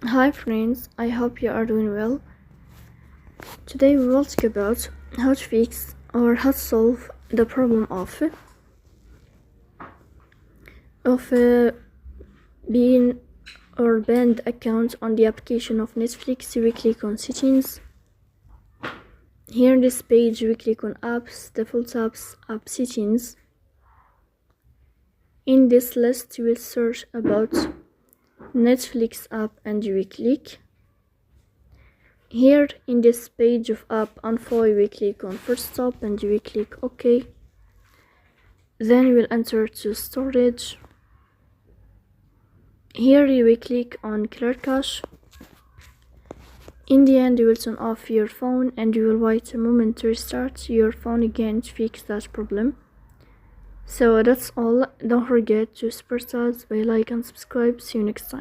Hi friends, I hope you are doing well. Today we will talk about how to fix or how to solve the problem of being or banned account on the application of Netflix. We click on settings. Here in this page we click on apps, default apps, app settings. In this list we will search about Netflix app and we click. Here in this page of app info we click on first stop and we click OK. Then we'll enter to storage. Here you will click on clear cache. In the end you will turn off your phone and you will wait a moment to restart your phone again to fix that problem. So that's all. Don't forget to support us by like and subscribe. See you next time.